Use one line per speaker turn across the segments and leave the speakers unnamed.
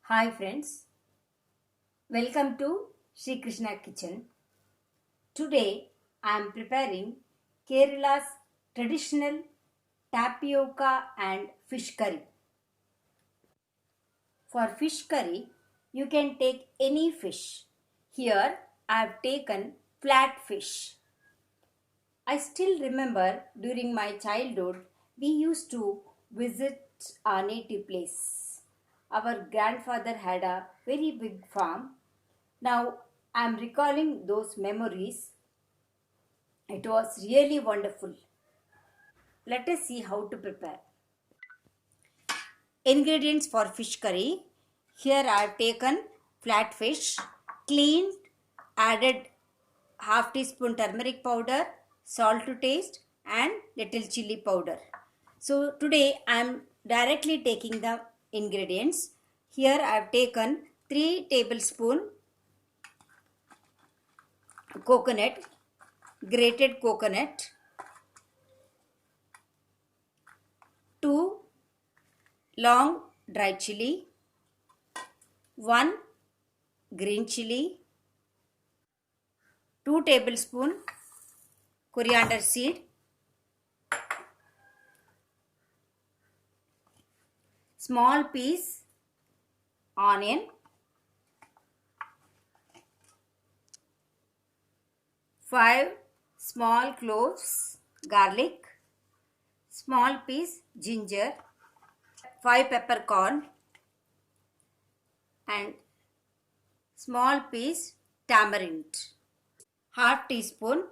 Hi friends, welcome to Sri Krishna Kitchen. Today I am preparing Kerala's traditional tapioca and fish curry. For fish curry, you can take any fish. Here I have taken flat fish. I still remember during my childhood we used to visit our native place. Our grandfather had a very big farm. Now I am recalling those memories. It was really wonderful. Let us see how to prepare. Ingredients for fish curry. Here I have taken flat fish, cleaned, added half teaspoon turmeric powder, salt to taste and little chili powder. So today I am directly taking the ingredients. Here I have taken 3 tablespoon coconut, grated coconut, 2 long dry chili, 1 green chili, 2 tablespoon coriander seed, small piece onion, 5 small cloves garlic, small piece ginger, 5 peppercorn and small piece tamarind, half teaspoon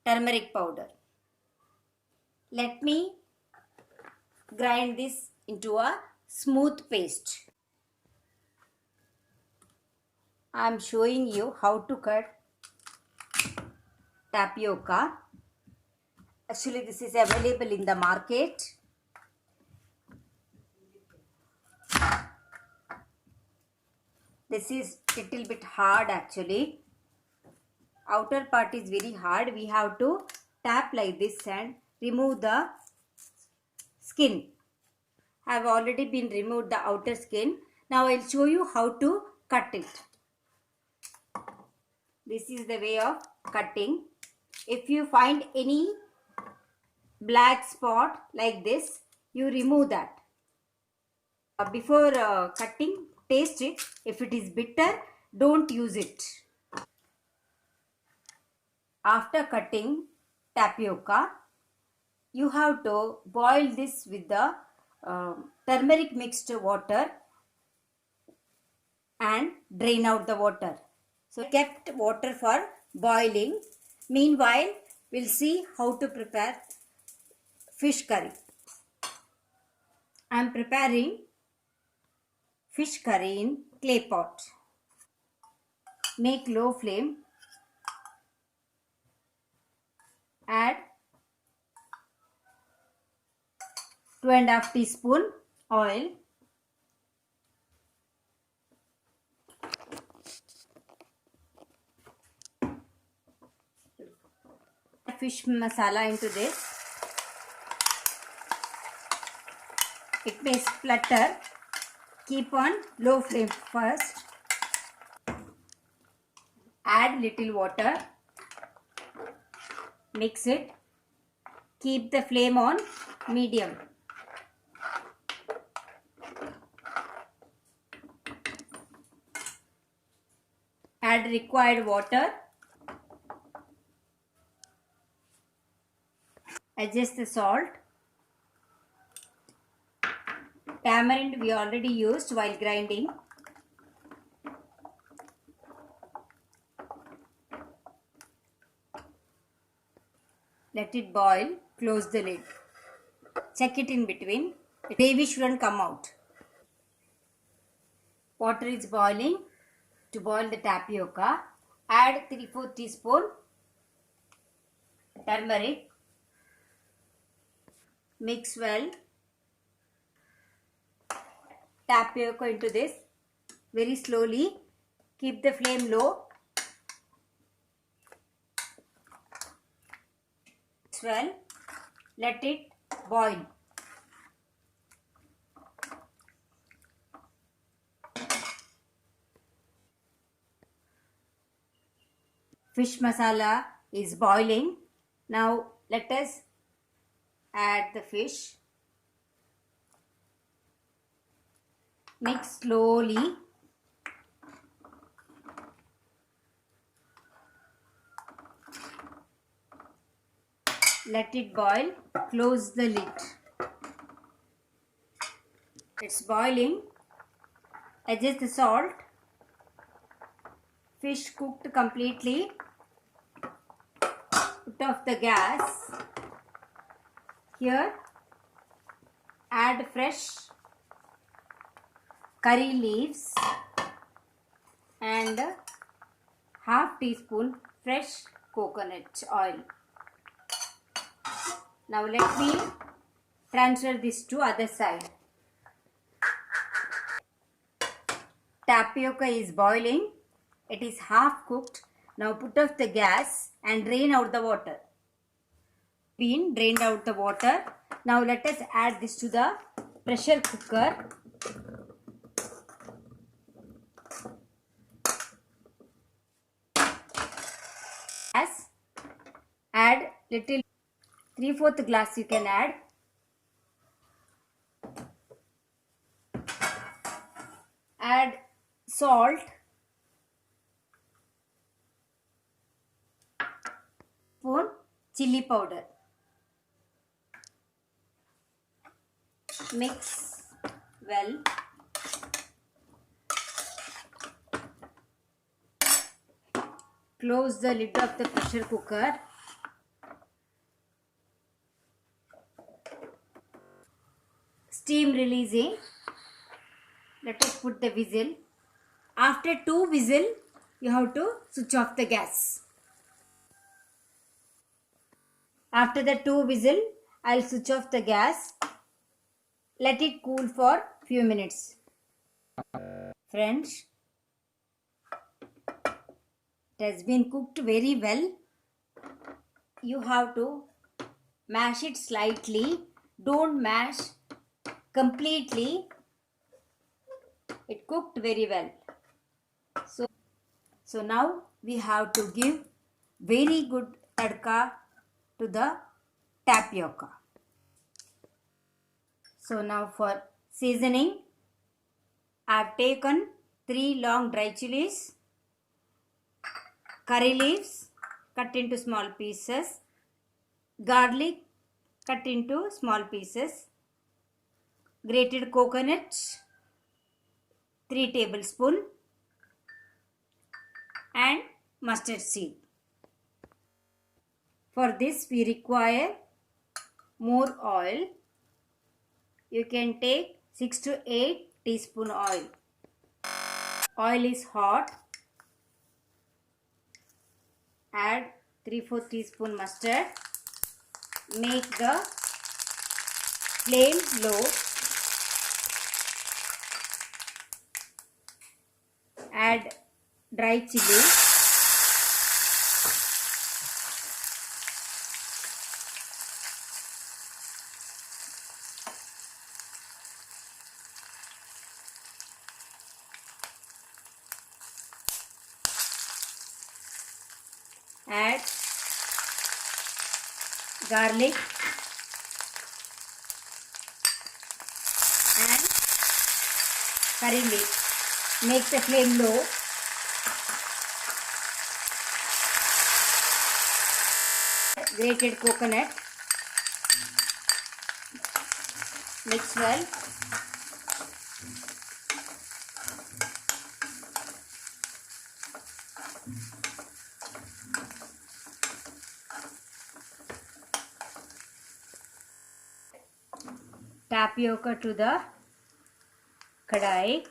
turmeric powder. Let me grind this into a smooth paste. I am showing you how to cut tapioca. Actually, this is available in the market. This is little bit hard actually. Outer part is very hard. We have to tap like this and remove the skin. I have already been removed the outer skin. Now I will show you how to cut it. This is the way of cutting. If you find any black spot like this, you remove that. Before cutting, taste it. If it is bitter, don't use it. After cutting tapioca, you have to boil this with the turmeric mixed water and drain out the water. So kept water for boiling. Meanwhile, we'll see how to prepare fish curry. I am preparing fish curry in clay pot. Make low flame. Add 2.5 teaspoon oil. Fish masala into this. It may splutter. Keep on low flame first. Add little water. Mix it. Keep the flame on medium. Add required water. Adjust the salt. Tamarind we already used while grinding. Let it boil. Close the lid. Check it in between. The gravy shouldn't come out. Water is boiling. To boil the tapioca, add 3/4 teaspoon turmeric. Mix well. Tapioca into this very slowly. Keep the flame low. Mix well. Let it boil. Fish masala is boiling. Now let us add the fish. Mix slowly. Let it boil. Close the lid. It's boiling. Adjust the salt. Fish cooked completely. Put off the gas. Here add fresh curry leaves and half teaspoon fresh coconut oil. Now let me transfer this to other side. Tapioca is boiling. It is half cooked. Now put off the gas and drain out the water. Bean drained out the water. Now let us add this to the pressure cooker. Add little 3/4 glass you can add. Add salt. Spoon chili powder. Mix well. Close the lid of the pressure cooker. Steam releasing. Let us put the whistle. After 2 whistles, you have to switch off the gas. After the 2 whistles, I'll switch off the gas. Let it cool for few minutes. Friends, it has been cooked very well. You have to mash it slightly. Don't mash completely. It cooked very well. So now we have to give very good tadka to the tapioca. So now for seasoning, I have taken 3 long dry chilies, curry leaves cut into small pieces, garlic cut into small pieces, grated coconut 3 tablespoons and mustard seed. For this we require more oil. You can take 6 to 8 teaspoon oil. Oil is hot. Add 3/4 teaspoon mustard. Make the flame low. Add dry chili. Add garlic and curry leaf. Make the flame low. Grated coconut. Mix well. Tapioca to the kadai.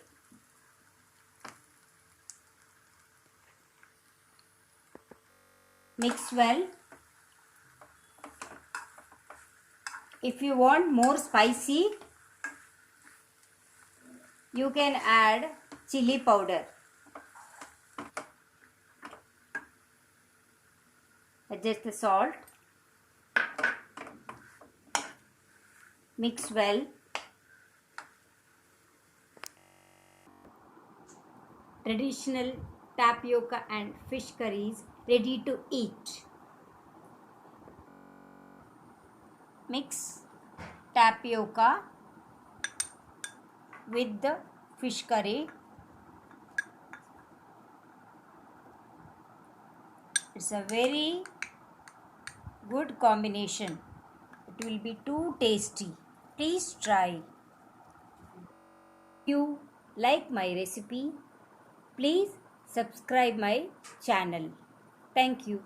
Mix well. If you want more spicy, you can add chili powder. Adjust the salt. Mix well. Traditional tapioca and fish curries ready to eat. Mix tapioca with the fish curry. It's a very good combination. It will be too tasty. Please try. If you like my recipe, please subscribe my channel. Thank you.